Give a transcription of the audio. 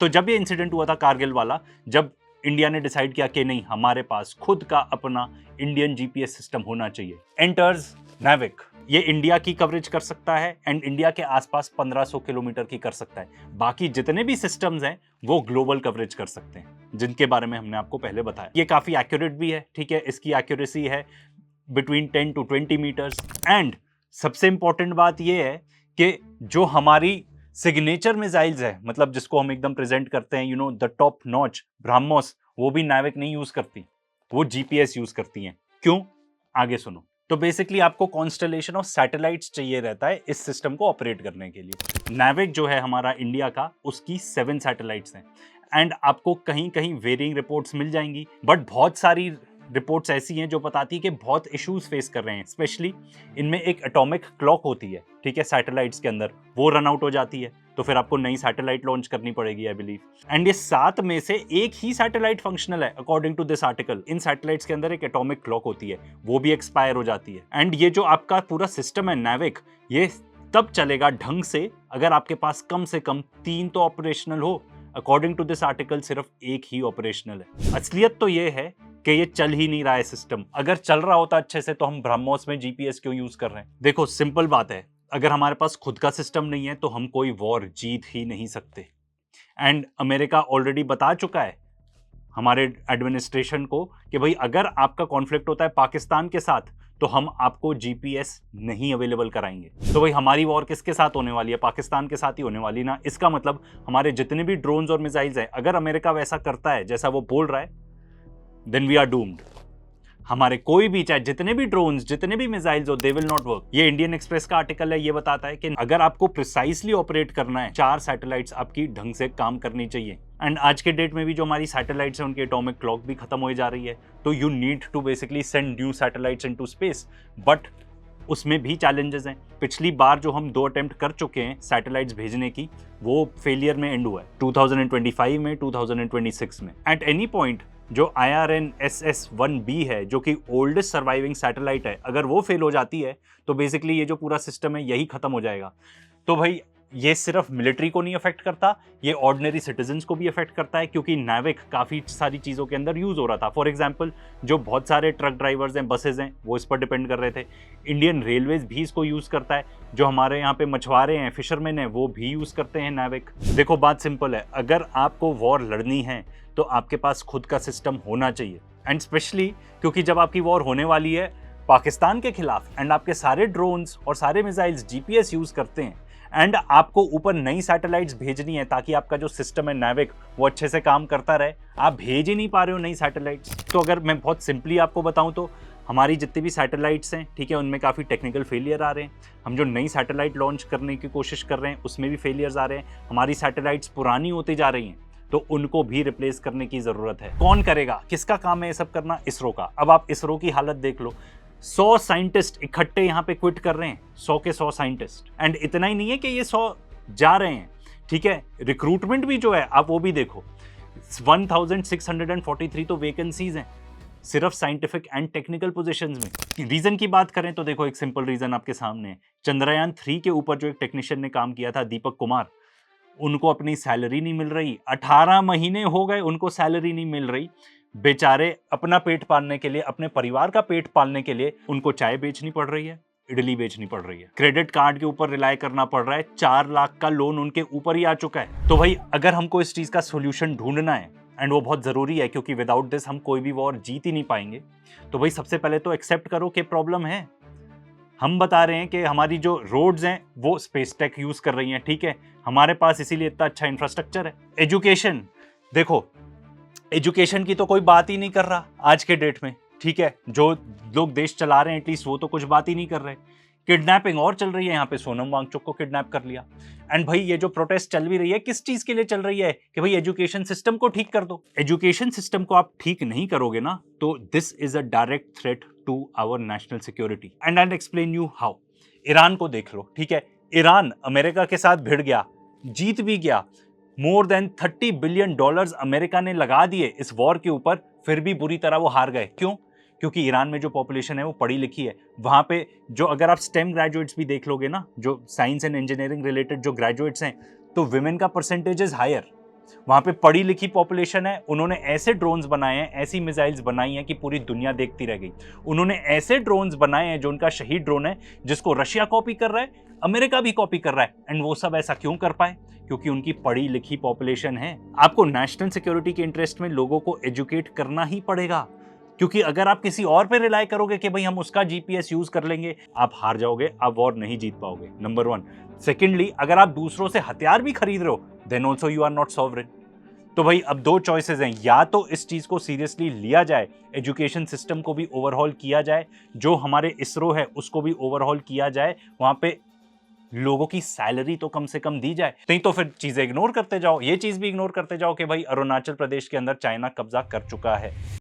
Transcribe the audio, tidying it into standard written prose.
तो जब ये इंसिडेंट हुआ था कारगिल वाला, जब इंडिया ने डिसाइड किया कि नहीं, हमारे पास खुद का अपना इंडियन जीपीएस सिस्टम होना चाहिए, एंटर्स NAVIC। ये इंडिया की कवरेज कर सकता है एंड इंडिया के आसपास 1500 किलोमीटर की कर सकता है। बाकी जितने भी सिस्टम्स हैं वो ग्लोबल कवरेज कर सकते हैं, जिनके बारे में हमने आपको पहले बताया। ये काफी एक्यूरेट भी है, ठीक है, इसकी एक्यूरेसी है बिटवीन 10 to 20 मीटर्स। एंड सबसे इंपॉर्टेंट बात यह है कि जो हमारी सिग्नेचर मिसाइल्स है, मतलब जिसको हम एकदम प्रेजेंट करते हैं, द टॉप नॉच ब्रह्मोस, वो भी NAVIC नहीं यूज करती, वो जीपीएस यूज करती हैं। क्यों? आगे सुनो। तो बेसिकली आपको कॉन्स्टलेशन ऑफ सैटेलाइट्स चाहिए रहता है इस सिस्टम को ऑपरेट करने के लिए। NAVIC जो है हमारा इंडिया का, उसकी 7 सैटेलाइट्स हैं एंड आपको कहीं कहीं वेरिंग रिपोर्ट्स मिल जाएंगी, बट बहुत सारी रिपोर्ट्स ऐसी हैं जो बताती है कि बहुत इश्यूज फेस कर रहे हैं। स्पेशली इनमें एक एटॉमिक क्लॉक होती है, ठीक है, सैटेलाइट्स के अंदर, वो रन आउट हो जाती है, तो फिर आपको नई सैटेलाइट लॉन्च करनी पड़ेगी, आई बिलीव। एंड ये 7 में से एक ही सैटेलाइट फंक्शनल है अकॉर्डिंग टू दिस आर्टिकल। इन सैटेलाइट्स के अंदर एक एटॉमिक क्लॉक होती है, वो भी एक्सपायर हो जाती है। एंड ये जो आपका पूरा सिस्टम है NAVIC, ये तब चलेगा ढंग से अगर आपके पास कम से कम 3 तो ऑपरेशनल हो। अकॉर्डिंग टू दिस आर्टिकल सिर्फ एक ही ऑपरेशनल है। असलियत तो ये है कि ये चल ही नहीं रहा है सिस्टम। अगर चल रहा होता अच्छे से तो हम ब्रह्मोस में जीपीएस क्यों यूज कर रहे हैं? देखो, सिंपल बात है, अगर हमारे पास खुद का सिस्टम नहीं है तो हम कोई वॉर जीत ही नहीं सकते। एंड अमेरिका ऑलरेडी बता चुका है हमारे एडमिनिस्ट्रेशन को कि भाई अगर आपका कॉन्फ्लिक्ट होता है पाकिस्तान के साथ तो हम आपको जीपीएस नहीं अवेलेबल कराएंगे। तो भाई हमारी वॉर किसके साथ होने वाली है? पाकिस्तान के साथ ही होने वाली ना। इसका मतलब हमारे जितने भी ड्रोन्स और मिसाइल्स हैं, अगर अमेरिका वैसा करता है जैसा वो बोल रहा है, देन वी आर डूम्ड। हमारे कोई भी, चाहे जितने भी ड्रोन्स, जितने भी मिसाइल्स हो, दे विल नॉट वर्क। ये इंडियन एक्सप्रेस का आर्टिकल है, ये बताता है कि अगर आपको प्रिसाइसली ऑपरेट करना है, 4 सैटेलाइट्स आपकी ढंग से काम करनी चाहिए। एंड आज के डेट में भी जो हमारी सैटेलाइट्स हैं उनकी एटॉमिक क्लॉक भी खत्म हो जा रही है, तो you need to basically send new satellites into space. But उसमें भी चैलेंजेस हैं। पिछली बार जो हम 2 अटेम्प्ट कर चुके हैं सैटेलाइट्स भेजने की, वो फेलियर में एंड हुआ है 2025 में, 2026 में। एट एनी पॉइंट जो IRNSS-1B है, जो कि ओल्डेस्ट सर्वाइविंग सैटेलाइट है, अगर वो फेल हो जाती है तो बेसिकली ये जो पूरा सिस्टम है यही खत्म हो जाएगा। तो भाई ये सिर्फ मिलिट्री को नहीं अफेक्ट करता, ये ऑर्डिनरी सिटीजन्स को भी अफेक्ट करता है, क्योंकि NAVIC काफ़ी सारी चीज़ों के अंदर यूज़ हो रहा था। फॉर एग्जाम्पल, जो बहुत सारे ट्रक ड्राइवर्स हैं, बसेज हैं, वो इस पर डिपेंड कर रहे थे। इंडियन रेलवेज भी इसको यूज़ करता है। जो हमारे यहाँ पे मछुआरे हैं, फिशरमैन हैं, वो भी यूज़ करते हैं NAVIC। देखो, बात सिंपल है, अगर आपको वॉर लड़नी है तो आपके पास खुद का सिस्टम होना चाहिए। एंड स्पेशली क्योंकि जब आपकी वॉर होने वाली है पाकिस्तान के खिलाफ एंड आपके सारे ड्रोन्स और सारे मिसाइल्स जीपीएस यूज़ करते हैं, एंड आपको ऊपर नई सैटेलाइट्स भेजनी है ताकि आपका जो सिस्टम है NAVIC वो अच्छे से काम करता रहे, आप भेज ही नहीं पा रहे हो नई सैटेलाइट्स। तो अगर मैं बहुत सिंपली आपको बताऊं तो हमारी जितनी भी सैटेलाइट्स हैं, ठीक है, उनमें काफ़ी टेक्निकल फेलियर आ रहे हैं। हम जो नई सैटेलाइट लॉन्च करने की कोशिश कर रहे हैं उसमें भी फेलियर्स आ रहे हैं। हमारी सैटेलाइट्स पुरानी होती जा रही हैं, तो उनको भी रिप्लेस करने की ज़रूरत है। कौन करेगा? किसका काम है ये सब करना? इसरो का। अब आप इसरो की हालत देख लो, 100 साइंटिस्ट इकट्ठे यहाँ पे क्विट कर रहे हैं, 100 के 100 साइंटिस्ट। एंड इतना ही नहीं है कि ये 100 जा रहे हैं, ठीक है, रिक्रूटमेंट भी जो है आप वो भी देखो, 1643 तो वैकेंसीज हैं सिर्फ साइंटिफिक एंड टेक्निकल पोजीशंस में। रीजन की बात करें तो देखो, एक सिंपल रीजन आपके सामने है। चंद्रयान 3 के ऊपर जो एक टेक्नीशियन ने काम किया था, दीपक कुमार, उनको अपनी सैलरी नहीं मिल रही। 18 महीने हो गए उनको सैलरी नहीं मिल रही। बेचारे अपना पेट पालने के लिए, अपने परिवार का पेट पालने के लिए उनको चाय बेचनी पड़ रही है, इडली बेचनी पड़ रही है, क्रेडिट कार्ड के ऊपर रिलाय करना पड़ रहा है। 4 लाख का लोन उनके ऊपर ही आ चुका है। तो भाई अगर हमको इस चीज का सोल्यूशन ढूंढना है, एंड वो बहुत जरूरी है क्योंकि विदाउट दिस हम कोई भी वॉर जीत ही नहीं पाएंगे, तो भाई सबसे पहले तो एक्सेप्ट करो कि प्रॉब्लम है। हम बता रहे हैं कि हमारी जो रोड्स हैं वो स्पेस टेक यूज कर रही हैं, ठीक है, हमारे पास इसीलिए इतना अच्छा इंफ्रास्ट्रक्चर है। एजुकेशन देखो, एजुकेशन की तो कोई बात ही नहीं कर रहा आज के डेट में, ठीक है, जो लोग देश चला रहे हैं एटलीस्ट वो तो कुछ बात ही नहीं कर रहे। किडनैपिंग और चल रही है, यहाँ पे सोनम वांगचुक को किडनैप कर लिया। एंड भाई ये जो प्रोटेस्ट चल भी रही है, किस चीज के लिए चल रही है? कि भाई एजुकेशन सिस्टम को ठीक कर दो। एजुकेशन सिस्टम को आप ठीक नहीं करोगे ना, तो this is a direct threat to our national security. And I explain you how. Iran को देख लो, ठीक है, ईरान अमेरिका के साथ भिड़ गया, जीत भी गया, मोर देन $30 बिलियन अमेरिका ने लगा दिए इस वॉर के ऊपर, फिर भी बुरी तरह वो हार गए। क्यों? क्योंकि ईरान में जो पॉपुलेशन है वो पढ़ी लिखी है। वहाँ पे जो, अगर आप स्टेम ग्रेजुएट्स भी देख लोगे ना, जो साइंस एंड इंजीनियरिंग रिलेटेड जो ग्रेजुएट्स हैं, तो विमेन का परसेंटेज इज हायर। वहां पे पढ़ी लिखी पॉपुलेशन है, उन्होंने ऐसे ड्रोन्स बनाए हैं, ऐसी मिसाइल्स बनाई हैं कि पूरी दुनिया देखती रह गई। उन्होंने ऐसे ड्रोन्स बनाए हैं, जो उनका शहीद ड्रोन है, जिसको रशिया कॉपी कर रहा है, अमेरिका भी कॉपी कर रहा है, एंड वो सब ऐसा क्यों कर पाए? क्योंकि उनकी पढ़ी लिखी पॉपुलेशन है। आपको नेशनल सिक्योरिटी के इंटरेस्ट में लोगों को एजुकेट करना ही पड़ेगा, क्योंकि अगर आप किसी और पे रिलाई करोगे कि भाई हम उसका जीपीएस यूज कर लेंगे, आप हार जाओगे, आप वॉर नहीं जीत पाओगे, नंबर 1। सेकेंडली, अगर आप दूसरों से हथियार भी खरीद रहे हो, then also you are not sovereign. तो भाई अब 2 चॉइसेस हैं, या तो इस चीज को सीरियसली लिया जाए, एजुकेशन सिस्टम को भी ओवरहॉल किया जाए, जो हमारे इसरो है उसको भी ओवरहॉल किया जाए, वहां पे लोगों की सैलरी तो कम से कम दी जाए। नहीं तो फिर चीजें इग्नोर करते जाओ, ये चीज भी इग्नोर करते जाओ कि भाई अरुणाचल प्रदेश के अंदर चाइना कब्जा कर चुका है।